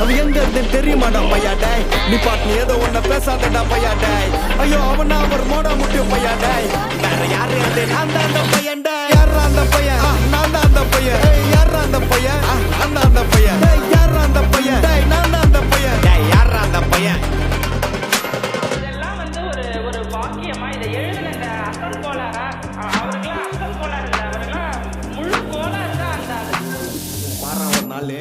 அவன் எங்க இருந்து தெரியுமாடா பையா டேய் நீ பாட்டு ஏதோ ஒன்ன பேசாதடா பையா டேய் ஐயோ அவனா ஒரு மோட முட்டிய பையா டேய் வேற யாரு இருந்து நான் தான் அந்த பையன் டேய் யாரா அந்த பையன் நான் தான் அந்த பையன் யாரா அந்த பையன் நான் தான் அந்த பையன் டேய் யாரா அந்த பையன் டேய் நான் தான் அந்த பையன் டேய் யாரா அந்த பையன் இதெல்லாம் வந்து ஒரு வாக்கியமா இதை எழுதின இந்த அசல் கோளாரா அவருக்கெல்லாம் அசல் கோளாறு இல்லை அவருக்கெல்லாம் முழு கோளாறு தான் அந்த பாரா ஒரு நாள்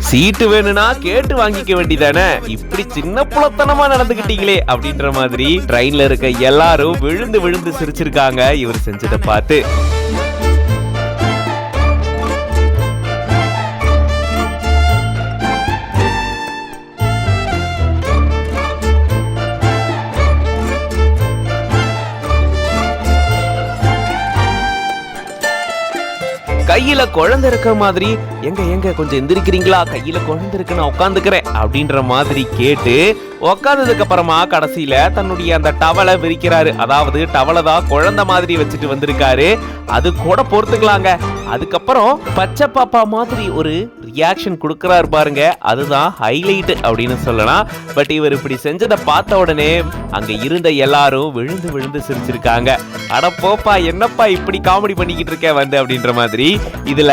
சீட்டு வேணும்னா கேட்டு வாங்கிக்க வேண்டியதானே, இப்படி சின்ன புலத்தனமா நடந்துகிட்டீங்களே அப்படின்ற மாதிரி ட்ரெயின்ல இருக்க எல்லாரும் விழுந்து விழுந்து சிரிச்சிருக்காங்க இவர் செஞ்சதை பார்த்து. கையில குழந்தை இருக்கிற மாதிரி எங்க கொஞ்சம் எந்திரிக்கிறீங்களா, கையில குழந்தை இருக்கு நான் உட்காந்துக்கிறேன் அப்படின்ற மாதிரி கேட்டு உட்காந்ததுக்கு அப்புறமா கடைசியில தன்னுடைய அந்த டவலை விரிக்கிறாரு. அதாவது டவலை தான் குழந்தை மாதிரி வச்சுட்டு வந்திருக்காரு, அது கூட பொறுத்துக்கலாங்க. அதுக்கப்புறம் பச்சை பாப்பா மாதிரி ஒரு ரியாக்ஷன் கொடுக்கறாரு பாருங்க, அதுதான் ஹைலைட் அப்படின்னு சொல்லலாம். பட் இவர் இப்படி செஞ்சதை பார்த்த உடனே அங்க இருந்த எல்லாரும் விழுந்து விழுந்து சிரிச்சிருக்காங்க. அட போப்பா என்னப்பா இப்படி காமெடி பண்ணிக்கிட்டு இருக்க வந்து அப்படின்ற மாதிரி. இதுல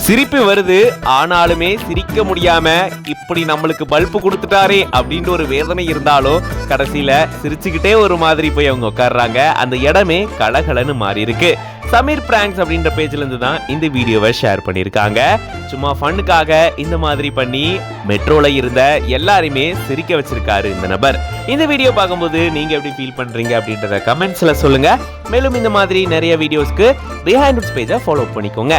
சிரிப்பு வருது, ஆனாலுமே சிரிக்க முடியாம இப்படி நம்மளுக்கு பல்பு கொடுத்துட்டாரே அப்படின்ற ஒரு வேதனை இருந்தாலும் கடைசியில சிரிச்சுக்கிட்டே ஒரு மாதிரி போய் அவங்க உட்கார்றாங்க. அந்த இடமே கலகலன்னு மாறி இருக்கு. சமீர் பிராங்க்ஸ் அப்படின்ற பேஜ்ல இருந்து தான் இந்த வீடியோவை ஷேர் பண்ணிருக்காங்க. சும்மா ஃபன்னுக்காக இந்த மாதிரி பண்ணி மெட்ரோல இருந்த எல்லாரையுமே சிரிக்க வச்சிருக்காரு இந்த நபர். இந்த வீடியோ பார்க்கும்போது நீங்க எப்படி ஃபீல் பண்றீங்க அப்படின்றத கமெண்ட்ஸ்ல சொல்லுங்க. மேலும் இந்த மாதிரி நிறைய வீடியோஸ்க்கு பிஹைண்ட் பேஜை ஃபாலோ பண்ணிக்கோங்க.